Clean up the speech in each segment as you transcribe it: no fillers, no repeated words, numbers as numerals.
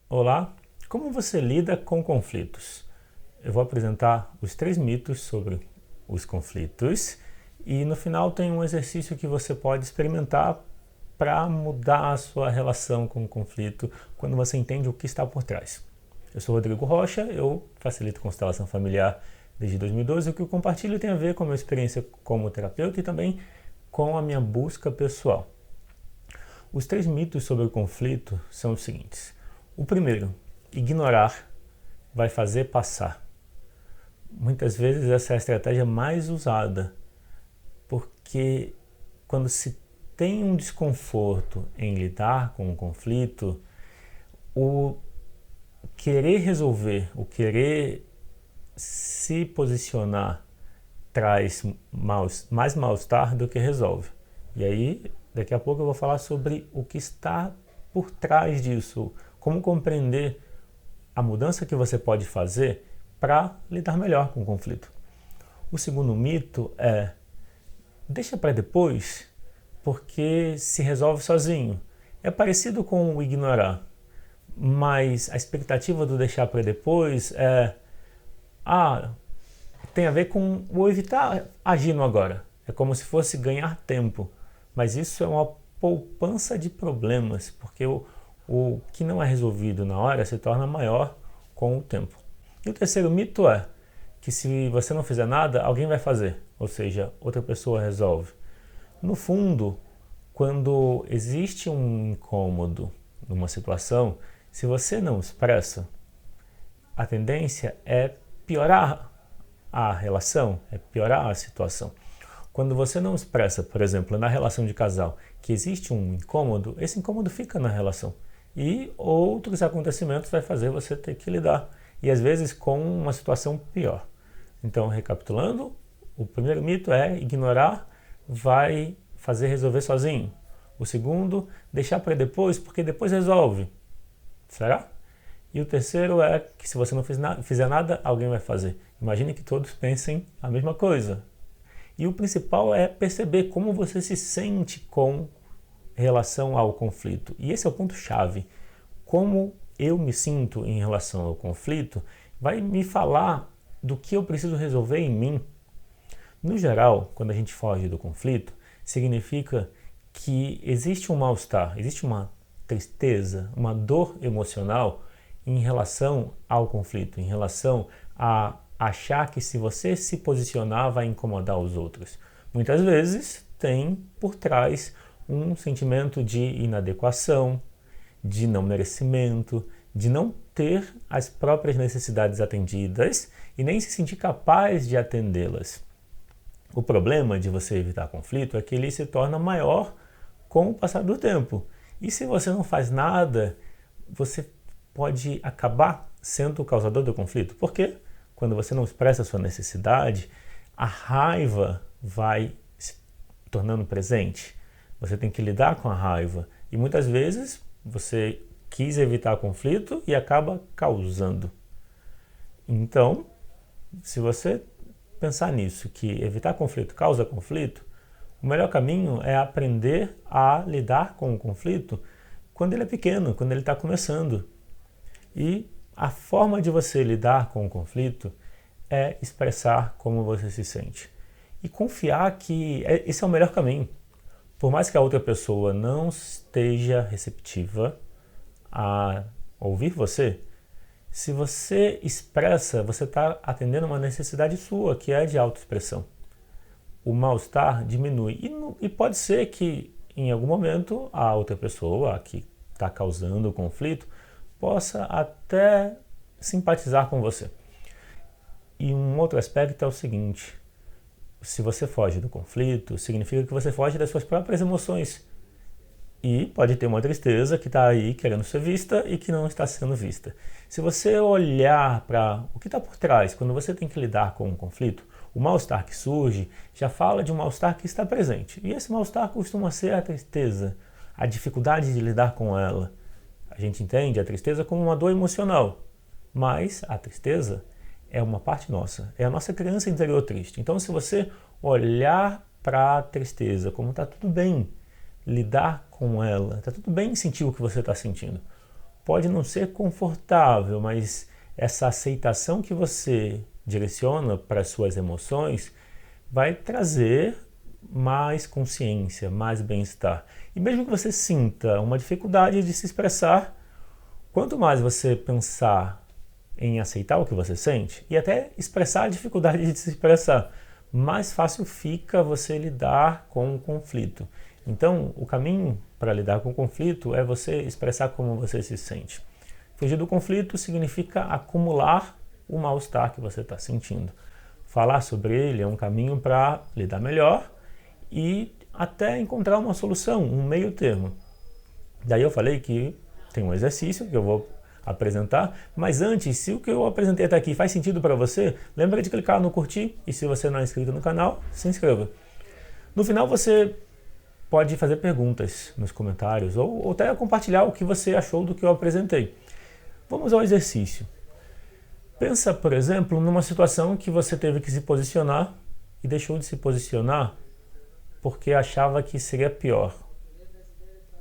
Olá, como você lida com conflitos? Eu vou apresentar os 3 mitos sobre os conflitos e no final tem um exercício que você pode experimentar para mudar a sua relação com o conflito quando você entende o que está por trás. Eu sou Rodrigo Rocha, eu facilito constelação familiar desde 2012 e o que eu compartilho tem a ver com a minha experiência como terapeuta e também com a minha busca pessoal. Os 3 mitos sobre o conflito são os seguintes. O primeiro, ignorar vai fazer passar. Muitas vezes essa é a estratégia mais usada, porque quando se tem um desconforto em lidar com o conflito, o querer resolver, o querer se posicionar traz mais mal-estar do que resolve. E aí, daqui a pouco eu vou falar sobre o que está por trás disso, como compreender a mudança que você pode fazer para lidar melhor com o conflito. O segundo mito é deixa para depois, porque se resolve sozinho. É parecido com o ignorar, mas a expectativa do deixar para depois tem a ver com o evitar agir no agora. É como se fosse ganhar tempo, mas isso é uma poupança de problemas, porque o que não é resolvido na hora se torna maior com o tempo. E o terceiro mito é que se você não fizer nada, alguém vai fazer, ou seja, outra pessoa resolve. No fundo, quando existe um incômodo numa situação, se você não expressa, a tendência é piorar a relação, é piorar a situação. Quando você não expressa, por exemplo, na relação de casal, que existe um incômodo, esse incômodo fica na relação. E outros acontecimentos vai fazer você ter que lidar. E às vezes com uma situação pior. Então, recapitulando, o primeiro mito é ignorar vai fazer resolver sozinho. O segundo, deixar para depois, porque depois resolve. Será? E o terceiro é que se você não fizer nada, alguém vai fazer. Imagine que todos pensem a mesma coisa. E o principal é perceber como você se sente com relação ao conflito. E esse é o ponto-chave. Como eu me sinto em relação ao conflito vai me falar do que eu preciso resolver em mim. No geral, quando a gente foge do conflito, significa que existe um mal-estar, existe uma tristeza, uma dor emocional em relação ao conflito, em relação a achar que se você se posicionar vai incomodar os outros. Muitas vezes tem por trás um sentimento de inadequação, de não merecimento, de não ter as próprias necessidades atendidas e nem se sentir capaz de atendê-las. O problema de você evitar conflito é que ele se torna maior com o passar do tempo. E se você não faz nada, você pode acabar sendo o causador do conflito. Por quê? Quando você não expressa a sua necessidade, a raiva vai se tornando presente. Você tem que lidar com a raiva. E muitas vezes você quis evitar conflito e acaba causando. Então, se você pensar nisso, que evitar conflito causa conflito, o melhor caminho é aprender a lidar com o conflito quando ele é pequeno, quando ele está começando. E a forma de você lidar com o conflito é expressar como você se sente. E confiar que esse é o melhor caminho. Por mais que a outra pessoa não esteja receptiva a ouvir você, se você expressa, você está atendendo uma necessidade sua, que é de autoexpressão. O mal-estar diminui. E pode ser que, em algum momento, a outra pessoa, a que está causando o conflito, possa até simpatizar com você. E um outro aspecto é o seguinte: se você foge do conflito, significa que você foge das suas próprias emoções. E pode ter uma tristeza que está aí querendo ser vista e que não está sendo vista. Se você olhar para o que está por trás, quando você tem que lidar com um conflito, o mal-estar que surge já fala de um mal-estar que está presente. E esse mal-estar costuma ser a tristeza, a dificuldade de lidar com ela. A gente entende a tristeza como uma dor emocional, mas a tristeza é uma parte nossa, é a nossa criança interior triste. Então, se você olhar para a tristeza como está tudo bem, lidar com ela, está tudo bem sentir o que você está sentindo. pode não ser confortável, mas essa aceitação que você direciona para as suas emoções vai trazer mais consciência, mais bem-estar. E mesmo que você sinta uma dificuldade de se expressar, quanto mais você pensar em aceitar o que você sente e até expressar a dificuldade de se expressar, mais fácil fica você lidar com o conflito. Então, o caminho para lidar com o conflito é você expressar como você se sente. Fugir do conflito significa acumular o mal-estar que você está sentindo. Falar sobre ele é um caminho para lidar melhor e até encontrar uma solução, um meio termo. Daí eu falei que tem um exercício que eu vou apresentar, mas antes, se o que eu apresentei até aqui faz sentido para você, lembra de clicar no curtir e se você não é inscrito no canal, se inscreva. No final você pode fazer perguntas nos comentários ou até compartilhar o que você achou do que eu apresentei. Vamos ao exercício. Pensa, por exemplo, numa situação que você teve que se posicionar e deixou de se posicionar porque achava que seria pior.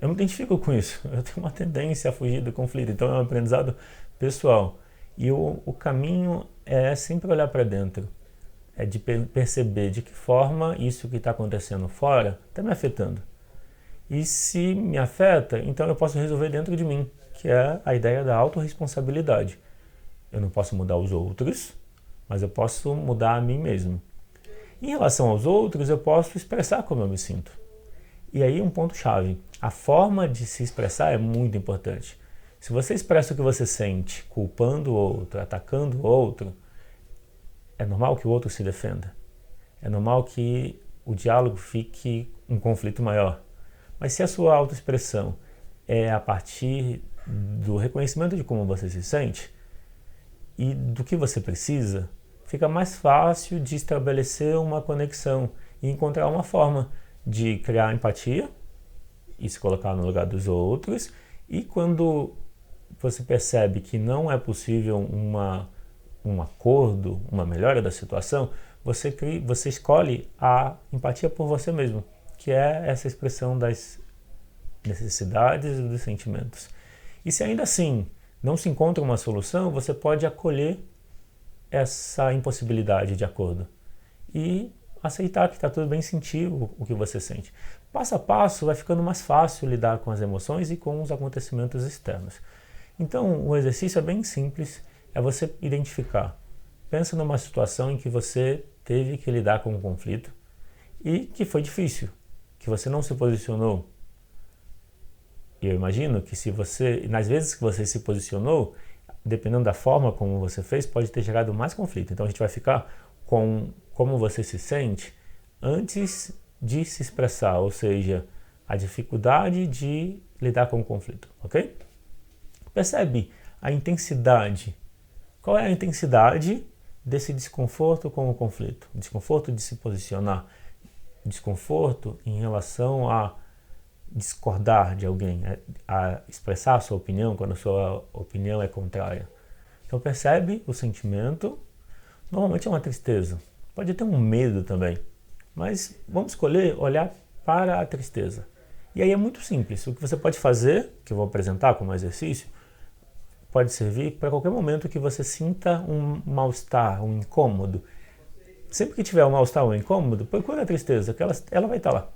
Eu me identifico com isso. Eu tenho uma tendência a fugir do conflito, então é um aprendizado pessoal. E o caminho é sempre olhar para dentro. É de perceber de que forma isso que está acontecendo fora está me afetando. E se me afeta, então eu posso resolver dentro de mim, que é a ideia da autorresponsabilidade. Eu não posso mudar os outros, mas eu posso mudar a mim mesmo. Em relação aos outros, eu posso expressar como eu me sinto. E aí um ponto-chave, a forma de se expressar é muito importante. Se você expressa o que você sente, culpando o outro, atacando o outro, é normal que o outro se defenda. É normal que o diálogo fique um conflito maior. Mas se a sua autoexpressão é a partir do reconhecimento de como você se sente e do que você precisa, fica mais fácil de estabelecer uma conexão e encontrar uma forma de criar empatia e se colocar no lugar dos outros. E quando você percebe que não é possível um acordo, uma melhora da situação, você escolhe a empatia por você mesmo, que é essa expressão das necessidades e dos sentimentos. E se ainda assim não se encontra uma solução, você pode acolher essa impossibilidade de acordo e aceitar que está tudo bem, sentir o que você sente. Passo a passo vai ficando mais fácil lidar com as emoções e com os acontecimentos externos. Então o exercício é bem simples, é você identificar. Pensa numa situação em que você teve que lidar com um conflito e que foi difícil, que você não se posicionou. E eu imagino que nas vezes que você se posicionou, dependendo da forma como você fez, pode ter gerado mais conflito. Então a gente vai ficar com como você se sente antes de se expressar, ou seja, a dificuldade de lidar com o conflito, ok? Percebe a intensidade. Qual é a intensidade desse desconforto com o conflito? Desconforto de se posicionar, desconforto em relação a discordar de alguém, a expressar a sua opinião quando a sua opinião é contrária. Então percebe o sentimento, normalmente é uma tristeza, pode ter um medo também, mas vamos escolher olhar para a tristeza. E aí é muito simples, o que você pode fazer, que eu vou apresentar como exercício, pode servir para qualquer momento que você sinta um mal-estar, um incômodo. Sempre que tiver um mal-estar ou um incômodo, procura a tristeza, que ela vai estar lá.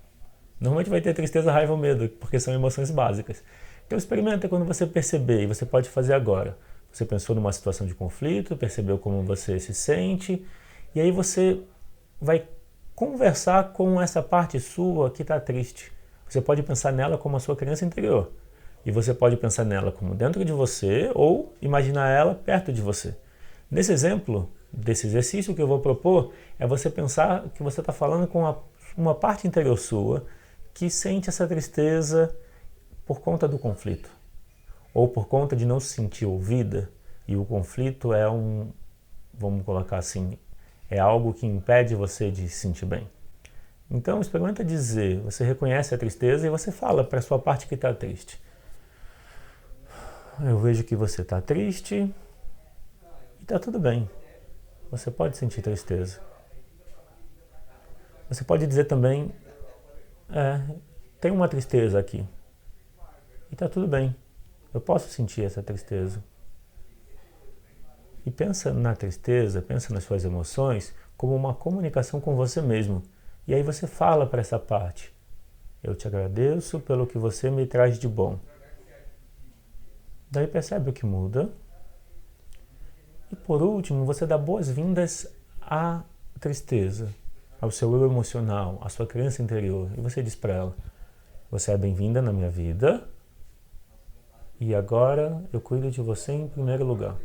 Normalmente vai ter tristeza, raiva ou medo, porque são emoções básicas. Então experimenta quando você perceber, e você pode fazer agora. Você pensou numa situação de conflito, percebeu como você se sente, e aí você vai conversar com essa parte sua que está triste. Você pode pensar nela como a sua criança interior. E você pode pensar nela como dentro de você ou imaginar ela perto de você. Nesse exemplo, desse exercício que eu vou propor, é você pensar que você está falando com uma parte interior sua que sente essa tristeza por conta do conflito. Ou por conta de não se sentir ouvida. E o conflito é vamos colocar assim, é algo que impede você de se sentir bem. Então experimenta dizer, você reconhece a tristeza e você fala para a sua parte que está triste. Eu vejo que você está triste e está tudo bem. Você pode sentir tristeza. Você pode dizer também, tem uma tristeza aqui. E está tudo bem. Eu posso sentir essa tristeza. E pensa na tristeza, pensa nas suas emoções como uma comunicação com você mesmo. E aí você fala para essa parte: eu te agradeço pelo que você me traz de bom. Daí percebe o que muda. E por último, você dá boas-vindas à tristeza, ao seu eu emocional, à sua criança interior. E você diz para ela: você é bem-vinda na minha vida e agora eu cuido de você em primeiro lugar.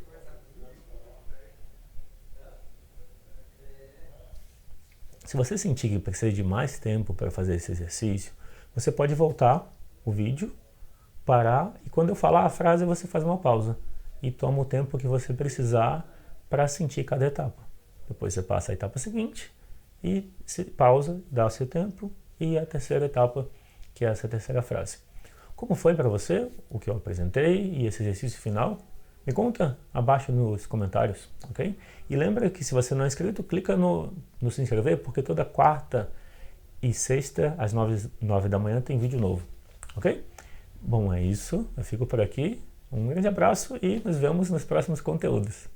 Se você sentir que precisa de mais tempo para fazer esse exercício, você pode voltar o vídeo, parar e quando eu falar a frase você faz uma pausa e toma o tempo que você precisar para sentir cada etapa. Depois você passa a etapa seguinte e pausa, dá o seu tempo e a terceira etapa, que é essa terceira frase. Como foi para você o que eu apresentei e esse exercício final? Me conta abaixo nos comentários, ok? E lembra que se você não é inscrito, clica no se inscrever, porque toda quarta e sexta, às 9 da manhã, tem vídeo novo, ok? Bom, é isso. Eu fico por aqui. Um grande abraço e nos vemos nos próximos conteúdos.